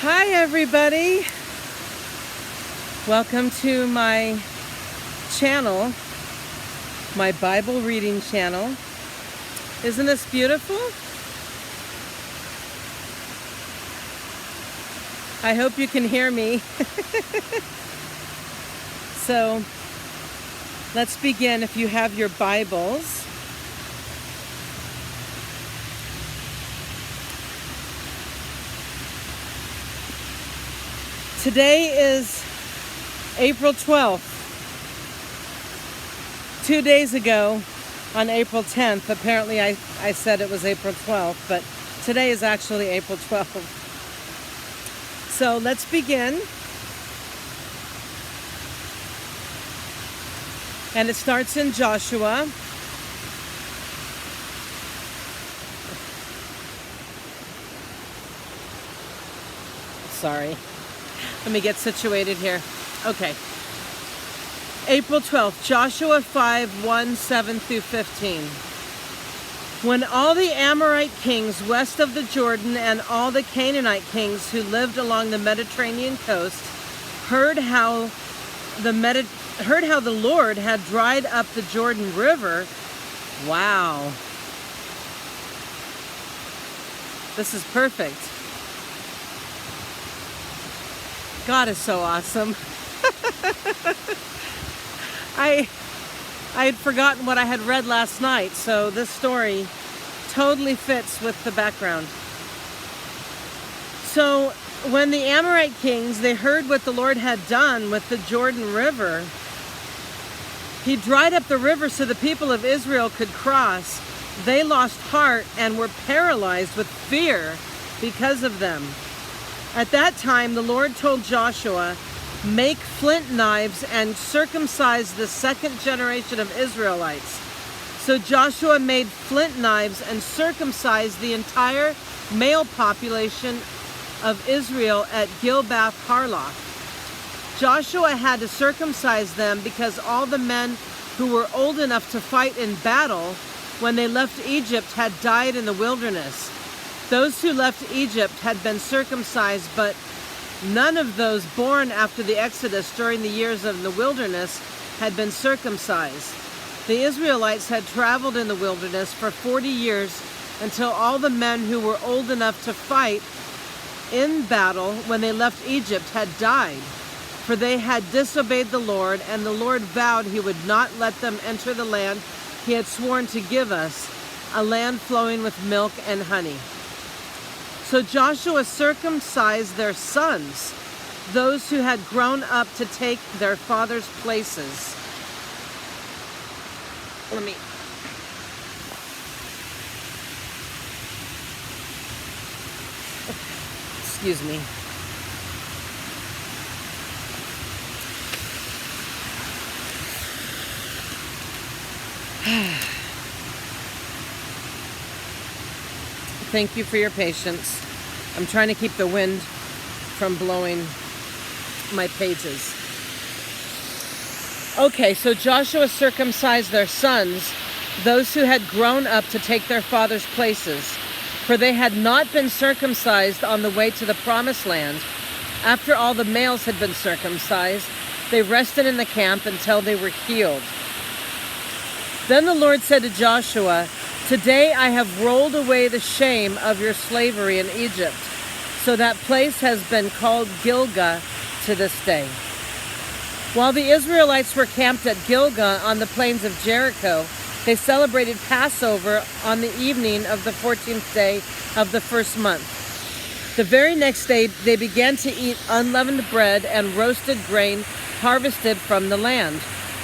Hi everybody, welcome to my channel, my Bible reading channel. Isn't this beautiful? I hope you can hear me. So let's begin. If you have your Bibles, today is April 12th. 2 days ago, on April 10th, apparently I said it was April 12th, but today is actually April 12th. So let's begin. And it starts in Joshua. Sorry. Let me get situated here. Okay. April 12th, Joshua 5:1-7-15. When all the Amorite kings west of the Jordan and all the Canaanite kings who lived along the Mediterranean coast heard how the Lord had dried up the Jordan River. Wow. This is perfect. God is so awesome. I had forgotten what I had read last night, so this story totally fits with the background. So when the Amorite kings, they heard what the Lord had done with the Jordan River, he dried up the river so the people of Israel could cross. They lost heart and were paralyzed with fear because of them. At that time, the Lord told Joshua, "Make flint knives and circumcise the second generation of Israelites." So Joshua made flint knives and circumcised the entire male population of Israel at Gilboath Harloth. Joshua had to circumcise them because all the men who were old enough to fight in battle when they left Egypt had died in the wilderness. Those who left Egypt had been circumcised, but none of those born after the Exodus during the years of the wilderness had been circumcised. The Israelites had traveled in the wilderness for 40 years until all the men who were old enough to fight in battle when they left Egypt had died, for they had disobeyed the Lord, and the Lord vowed he would not let them enter the land he had sworn to give us, a land flowing with milk and honey. So Joshua circumcised their sons, those who had grown up to take their father's places. Excuse me. Thank you for your patience. I'm trying to keep the wind from blowing my pages. Okay, so Joshua circumcised their sons, those who had grown up to take their father's places, for they had not been circumcised on the way to the promised land. After all the males had been circumcised, they rested in the camp until they were healed. Then the Lord said to Joshua, "Today I have rolled away the shame of your slavery in Egypt." So that place has been called Gilgal to this day. While the Israelites were camped at Gilgal on the plains of Jericho, they celebrated Passover on the evening of the 14th day of the first month. The very next day, they began to eat unleavened bread and roasted grain harvested from the land.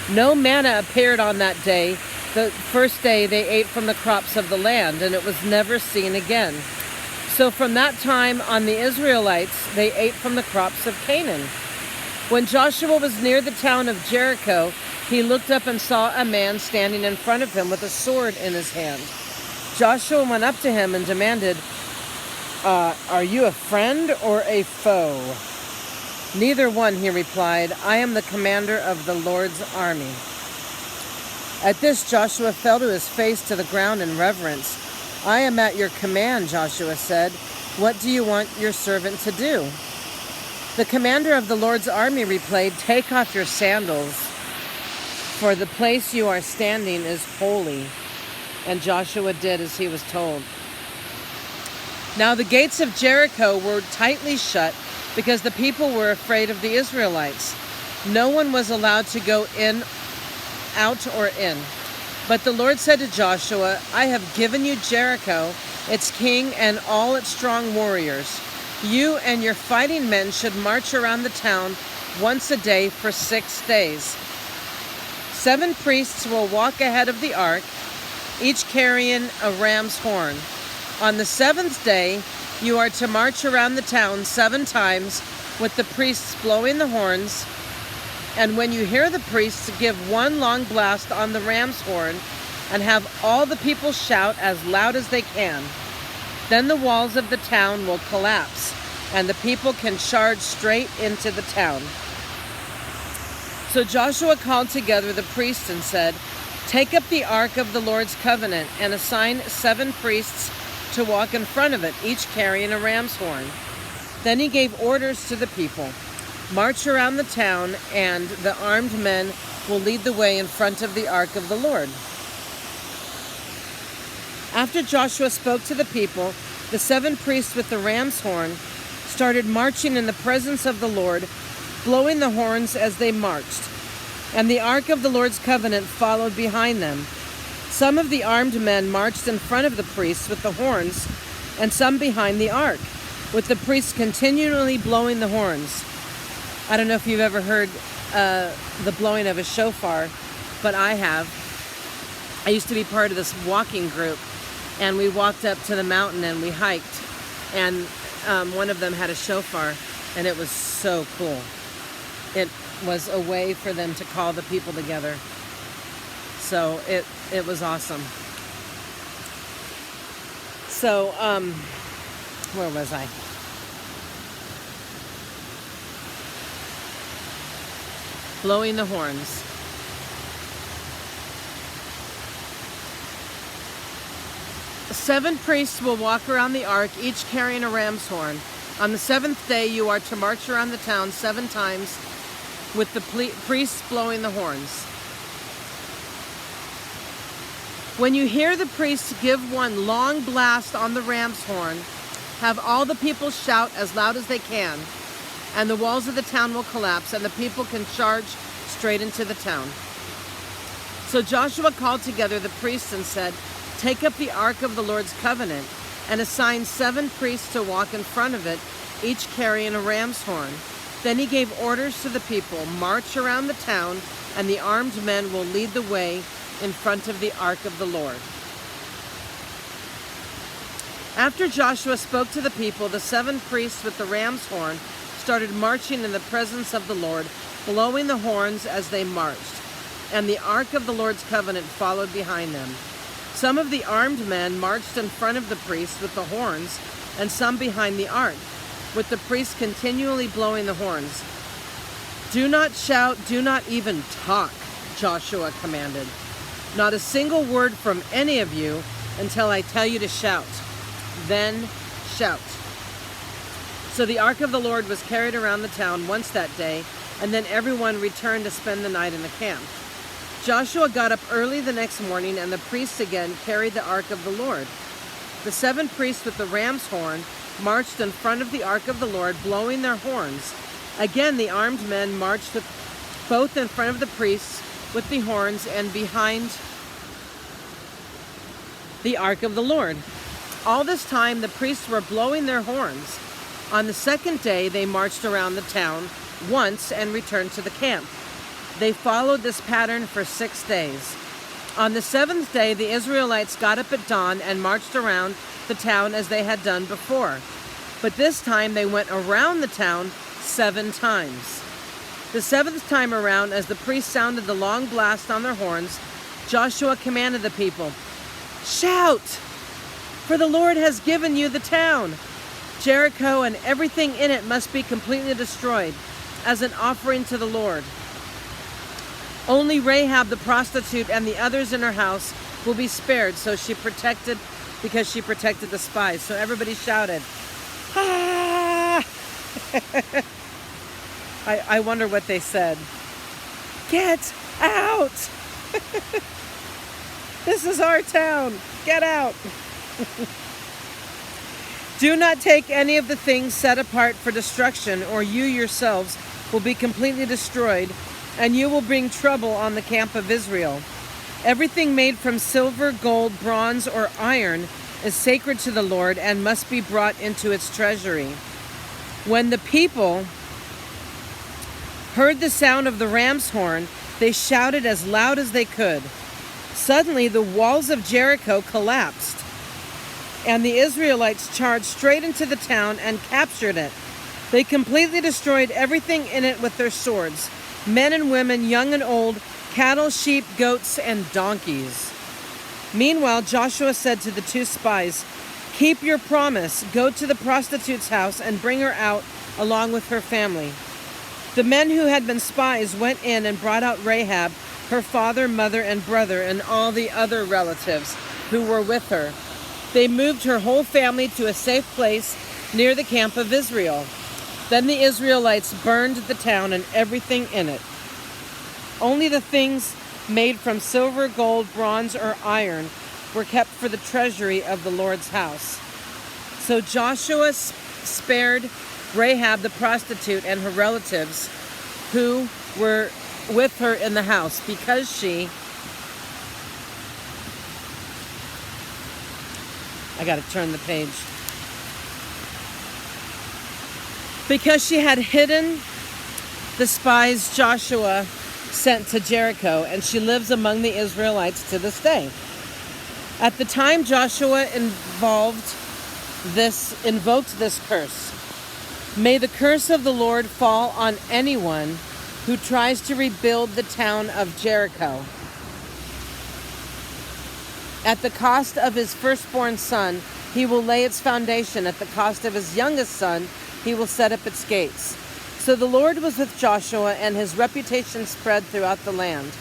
No manna appeared on that day. The first day they ate from the crops of the land, and it was never seen again. So from that time on, the Israelites, they ate from the crops of Canaan. When Joshua was near the town of Jericho, he looked up and saw a man standing in front of him with a sword in his hand. Joshua went up to him and demanded, "Are you a friend or a foe?" "Neither one," he replied. "I am the commander of the Lord's army." At this, Joshua fell to his face to the ground in reverence. "I am at your command," Joshua said. What do you want your servant to do?" The commander of the Lord's army replied, "Take off your sandals, for the place you are standing is holy." And Joshua did as he was told. Now the gates of Jericho were tightly shut because the people were afraid of the Israelites. No one was allowed to go in, out or in. But the Lord said to Joshua, "I have given you Jericho, its king, and all its strong warriors. You and your fighting men should march around the town once a day for 6 days. 7 priests will walk ahead of the ark, each carrying a ram's horn. On the 7th day, you are to march around the town 7 times with the priests blowing the horns. And when you hear the priests give one long blast on the ram's horn and have all the people shout as loud as they can, then the walls of the town will collapse and the people can charge straight into the town." So Joshua called together the priests and said, "Take up the ark of the Lord's covenant and assign 7 priests to walk in front of it, each carrying a ram's horn." Then he gave orders to the people, "March around the town, and the armed men will lead the way in front of the ark of the Lord." After Joshua spoke to the people, the 7 priests with the ram's horn started marching in the presence of the Lord, blowing the horns as they marched. And the ark of the Lord's covenant followed behind them. Some of the armed men marched in front of the priests with the horns, and some behind the ark, with the priests continually blowing the horns. I don't know if you've ever heard the blowing of a shofar, but I have. I used to be part of this walking group, and we walked up to the mountain and we hiked, and one of them had a shofar, and it was so cool. It was a way for them to call the people together. So it was awesome. So, where was I? Blowing the horns. "7 priests will walk around the ark, each carrying a ram's horn. On the 7th day, you are to march around the town 7 times with the priests blowing the horns. When you hear the priests give one long blast on the ram's horn, have all the people shout as loud as they can, and the walls of the town will collapse, and the people can charge straight into the town." So Joshua called together the priests and said, "Take up the ark of the Lord's covenant and assign 7 priests to walk in front of it, each carrying a ram's horn." Then he gave orders to the people, "March around the town, and the armed men will lead the way in front of the ark of the Lord." After Joshua spoke to the people, the 7 priests with the ram's horn started marching in the presence of the Lord, blowing the horns as they marched, and the ark of the Lord's covenant followed behind them. Some of the armed men marched in front of the priests with the horns, and some behind the ark, with the priests continually blowing the horns. "Do not shout, do not even talk," Joshua commanded. "Not a single word from any of you until I tell you to shout. Then shout." So the ark of the Lord was carried around the town once that day, and then everyone returned to spend the night in the camp. Joshua got up early the next morning, and the priests again carried the ark of the Lord. The 7 priests with the ram's horn marched in front of the ark of the Lord, blowing their horns. Again, the armed men marched both in front of the priests with the horns and behind the ark of the Lord. All this time, the priests were blowing their horns. On the 2nd day, they marched around the town once and returned to the camp. They followed this pattern for 6 days. On the 7th day, the Israelites got up at dawn and marched around the town as they had done before. But this time they went around the town 7 times. The 7th time around, as the priests sounded the long blast on their horns, Joshua commanded the people, "Shout! For the Lord has given you the town. Jericho and everything in it must be completely destroyed as an offering to the Lord. Only Rahab the prostitute and the others in her house will be spared, because she protected the spies." So everybody shouted, Ah! I wonder what they said. Get out! This is our town. Get out. Do not take any of the things set apart for destruction, or you yourselves will be completely destroyed, and you will bring trouble on the camp of Israel. Everything made from silver, gold, bronze, or iron is sacred to the Lord and must be brought into its treasury. When the people heard the sound of the ram's horn, they shouted as loud as they could. Suddenly, the walls of Jericho collapsed, and the Israelites charged straight into the town and captured it. They completely destroyed everything in it with their swords, men and women, young and old, cattle, sheep, goats, and donkeys. Meanwhile, Joshua said to the 2 spies, "Keep your promise. Go to the prostitute's house and bring her out along with her family." The men who had been spies went in and brought out Rahab, her father, mother, and brother, and all the other relatives who were with her. They moved her whole family to a safe place near the camp of Israel. Then the Israelites burned the town and everything in it. Only the things made from silver, gold, bronze, or iron were kept for the treasury of the Lord's house. So Joshua spared Rahab the prostitute and her relatives who were with her in the house because she had hidden the spies Joshua sent to Jericho, and she lives among the Israelites to this day. At the time Joshua invoked this curse. May the curse of the Lord fall on anyone who tries to rebuild the town of Jericho. At the cost of his firstborn son, he will lay its foundation. At the cost of his youngest son, he will set up its gates. So the Lord was with Joshua, and his reputation spread throughout the land.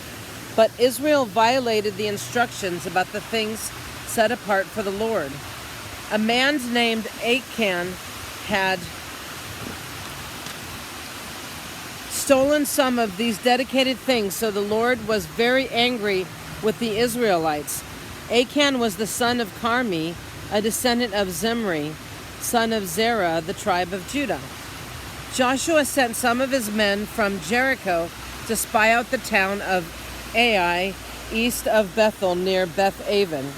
But Israel violated the instructions about the things set apart for the Lord. A man named Achan had stolen some of these dedicated things, so the Lord was very angry with the Israelites. Achan was the son of Carmi, a descendant of Zimri, son of Zerah, the tribe of Judah. Joshua sent some of his men from Jericho to spy out the town of Ai, east of Bethel, near Beth-aven.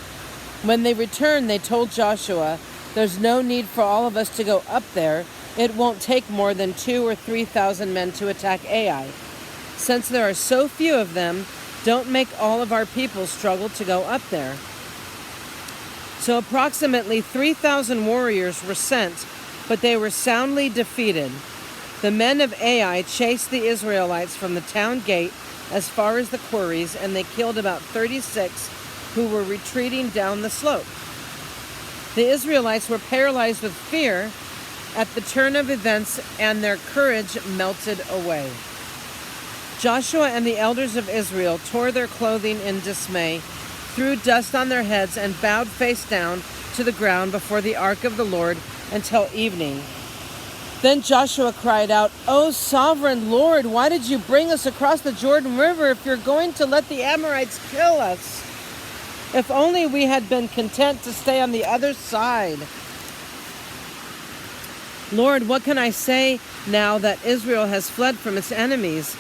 When they returned, they told Joshua, "There's no need for all of us to go up there. It won't take more than 2,000 or 3,000 men to attack Ai. Since there are so few of them, don't make all of our people struggle to go up there." So approximately 3,000 warriors were sent, but they were soundly defeated. The men of Ai chased the Israelites from the town gate as far as the quarries, and they killed about 36 who were retreating down the slope. The Israelites were paralyzed with fear at the turn of events, and their courage melted away. Joshua and the elders of Israel tore their clothing in dismay, threw dust on their heads, and bowed face down to the ground before the ark of the Lord until evening. Then Joshua cried out, "O sovereign Lord, why did you bring us across the Jordan River if you're going to let the Amorites kill us? If only we had been content to stay on the other side. Lord, what can I say now that Israel has fled from its enemies?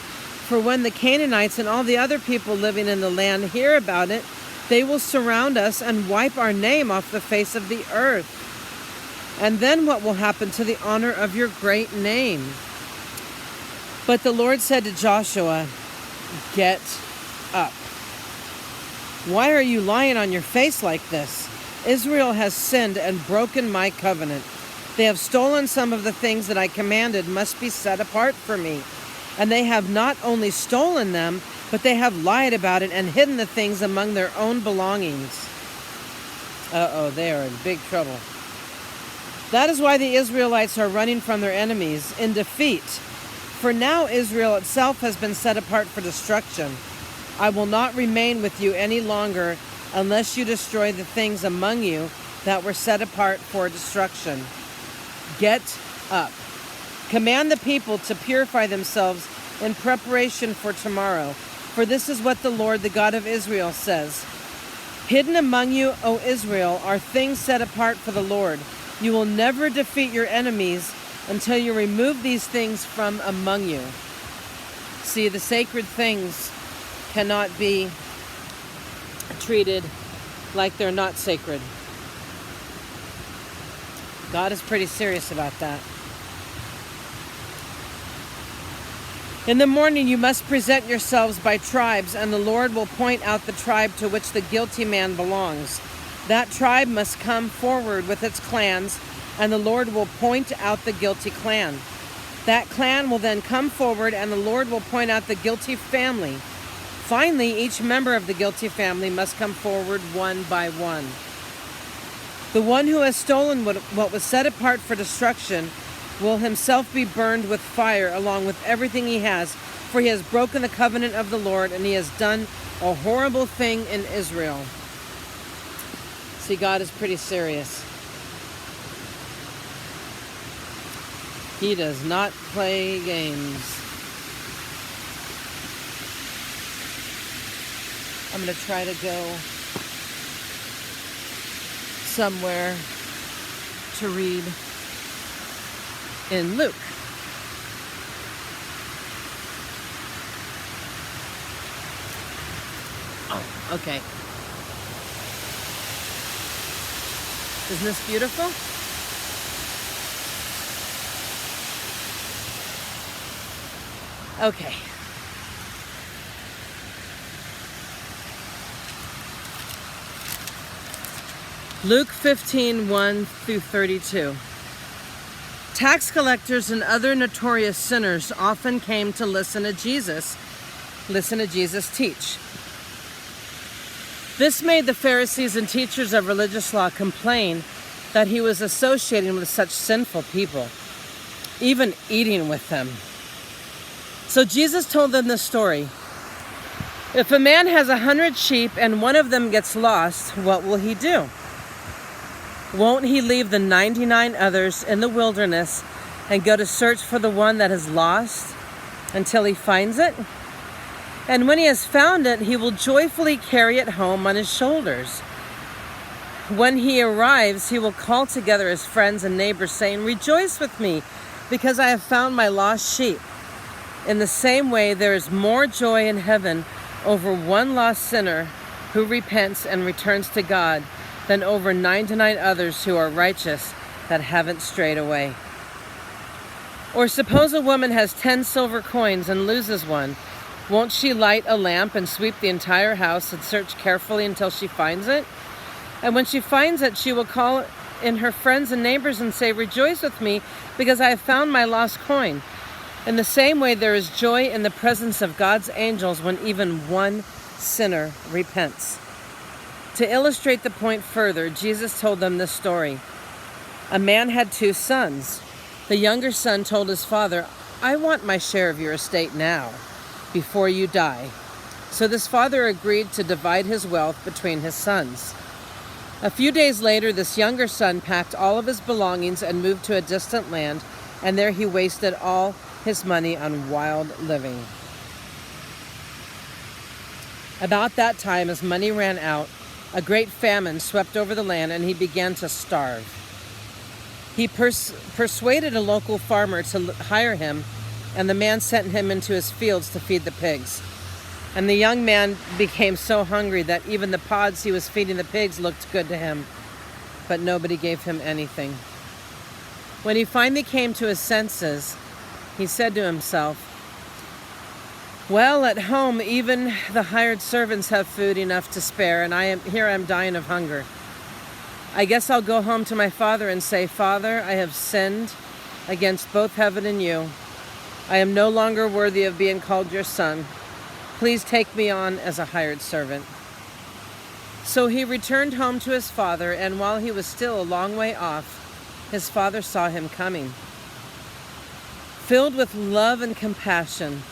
For when the Canaanites and all the other people living in the land hear about it, they will surround us and wipe our name off the face of the earth. And then what will happen to the honor of your great name?" But the Lord said to Joshua, "Get up. Why are you lying on your face like this? Israel has sinned and broken my covenant. They have stolen some of the things that I commanded must be set apart for me. And they have not only stolen them, but they have lied about it and hidden the things among their own belongings." They are in big trouble. That is why the Israelites are running from their enemies in defeat. For now Israel itself has been set apart for destruction. I will not remain with you any longer unless you destroy the things among you that were set apart for destruction. Get up. Command the people to purify themselves in preparation for tomorrow. For this is what the Lord, the God of Israel, says. Hidden among you, O Israel, are things set apart for the Lord. You will never defeat your enemies until you remove these things from among you. See, the sacred things cannot be treated like they're not sacred. God is pretty serious about that. In the morning you must present yourselves by tribes, and the Lord will point out the tribe to which the guilty man belongs. That tribe must come forward with its clans, and the Lord will point out the guilty clan. That clan will then come forward, and the Lord will point out the guilty family. Finally, each member of the guilty family must come forward one by one. The one who has stolen what was set apart for destruction will himself be burned with fire along with everything he has, for he has broken the covenant of the Lord, and he has done a horrible thing in Israel. See, God is pretty serious. He does not play games. I'm going to try to go somewhere to read in Luke. Oh, okay. Isn't this beautiful? Okay. Luke 15:1-32. Tax collectors and other notorious sinners often came to listen to Jesus teach. This made the Pharisees and teachers of religious law complain that he was associating with such sinful people, even eating with them. So Jesus told them this story. If a man has 100 sheep and one of them gets lost, what will he do? Won't he leave the 99 others in the wilderness and go to search for the one that is lost until he finds it? And when he has found it, he will joyfully carry it home on his shoulders. When he arrives, he will call together his friends and neighbors, saying, "Rejoice with me, because I have found my lost sheep." In the same way, there is more joy in heaven over one lost sinner who repents and returns to God than over 99 others who are righteous that haven't strayed away. Or suppose a woman has 10 silver coins and loses one. Won't she light a lamp and sweep the entire house and search carefully until she finds it? And when she finds it, she will call in her friends and neighbors and say, "Rejoice with me, because I have found my lost coin." In the same way, there is joy in the presence of God's angels when even one sinner repents. To illustrate the point further, Jesus told them this story. A man had 2 sons. The younger son told his father, "I want my share of your estate now, before you die." So this father agreed to divide his wealth between his sons. A few days later, this younger son packed all of his belongings and moved to a distant land, and there he wasted all his money on wild living. About that time, as money ran out, a great famine swept over the land, and he began to starve. He persuaded a local farmer to hire him, and the man sent him into his fields to feed the pigs. And the young man became so hungry that even the pods he was feeding the pigs looked good to him, but nobody gave him anything. When he finally came to his senses, he said to himself, "Well, at home, even the hired servants have food enough to spare, and I'm dying of hunger. I guess I'll go home to my father and say, 'Father, I have sinned against both heaven and you. I am no longer worthy of being called your son. Please take me on as a hired servant.' So he returned home to his father, and while he was still a long way off, his father saw him coming. Filled with love and compassion,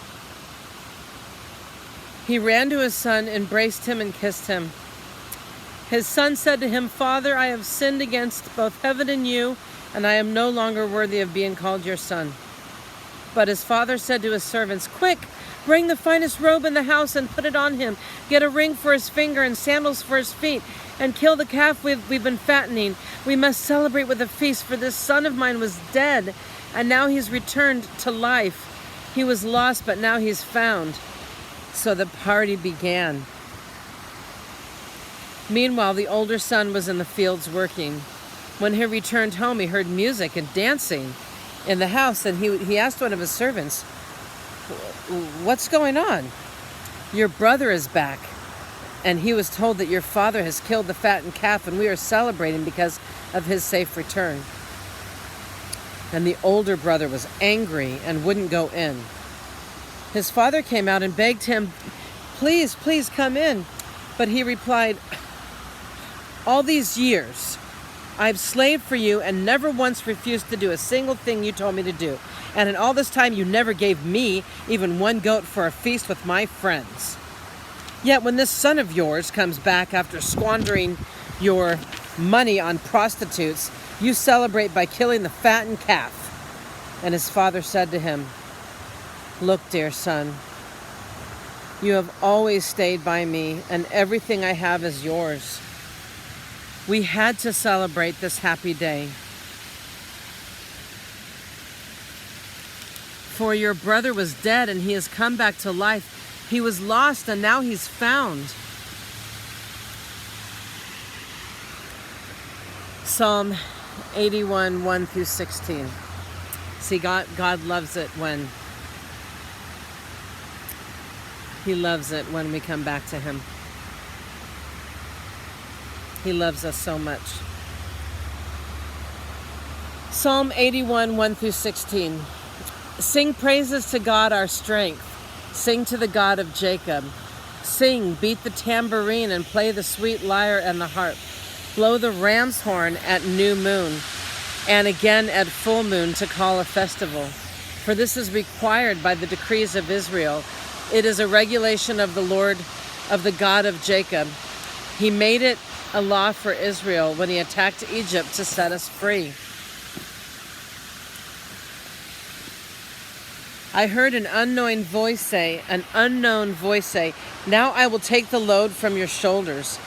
he ran to his son, embraced him, and kissed him. His son said to him, 'Father, I have sinned against both heaven and you, and I am no longer worthy of being called your son." But his father said to his servants, "Quick, bring the finest robe in the house and put it on him. Get a ring for his finger and sandals for his feet, and kill the calf we've been fattening. We must celebrate with a feast, for this son of mine was dead, and now he's returned to life. He was lost, but now he's found." So the party began. Meanwhile, the older son was in the fields working. When he returned home, he heard music and dancing in the house, and he asked one of his servants, "What's going on?" "Your brother is back, and he was told that your father has killed the fattened calf, and we are celebrating because of his safe return." And the older brother was angry and wouldn't go in. His father came out and begged him, "Please, please come in." But he replied, "All these years I've slaved for you and never once refused to do a single thing you told me to do. And in all this time you never gave me even one goat for a feast with my friends. Yet when this son of yours comes back after squandering your money on prostitutes, you celebrate by killing the fattened calf." And his father said to him, "Look, dear son, you have always stayed by me, and everything I have is yours. We had to celebrate this happy day. For your brother was dead, and he has come back to life. He was lost, and now he's found." Psalm 81, 1 through 16. See, God loves it when He loves it when we come back to Him. He loves us so much. Psalm 81, 1 through 16. Sing praises to God our strength. Sing to the God of Jacob. Sing, beat the tambourine and play the sweet lyre and the harp. Blow the ram's horn at new moon and again at full moon to call a festival. For this is required by the decrees of Israel. It is a regulation of the Lord, of the God of Jacob. He made it a law for Israel when he attacked Egypt to set us free. I heard an unknown voice say, "Now I will take the load from your shoulders.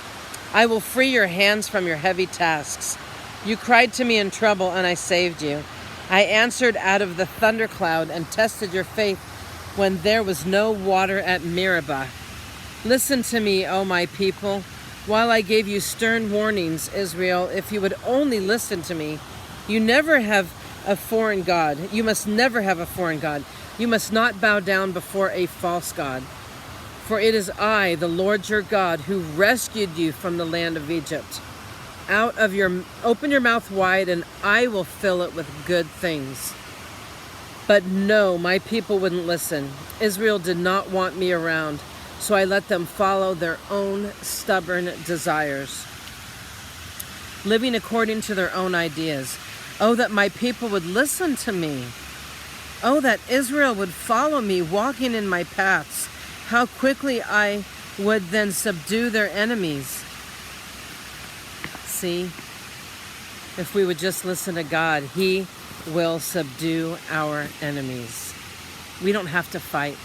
I will free your hands from your heavy tasks. You cried to me in trouble, and I saved you. I answered out of the thundercloud and tested your faith when there was no water at Meribah. Listen to me, O my people, while I gave you stern warnings, Israel. If you would only listen to me, you never have a foreign god. You must never have a foreign god. You must not bow down before a false god. For it is I, the Lord your God, who rescued you from the land of Egypt. Open your mouth wide, and I will fill it with good things." But no, my people wouldn't listen. Israel did not want me around, so I let them follow their own stubborn desires, living according to their own ideas. Oh, that my people would listen to me. Oh, that Israel would follow me, walking in my paths. How quickly I would then subdue their enemies. See, if we would just listen to God, He will subdue our enemies. We don't have to fight.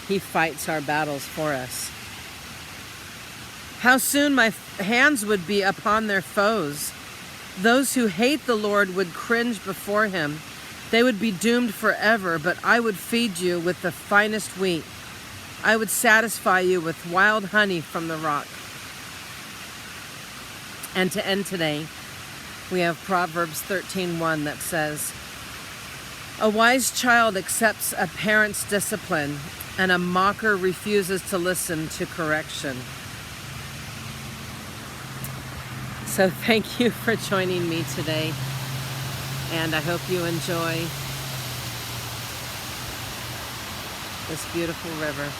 He fights our battles for us. How soon my hands would be upon their foes. Those who hate the Lord would cringe before Him. They would be doomed forever, but I would feed you with the finest wheat. I would satisfy you with wild honey from the rock. And to end today, we have Proverbs 13:1 that says, "A wise child accepts a parent's discipline, and a mocker refuses to listen to correction." So thank you for joining me today, and I hope you enjoy this beautiful river.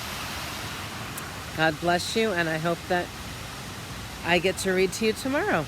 God bless you, and I hope that I get to read to you tomorrow.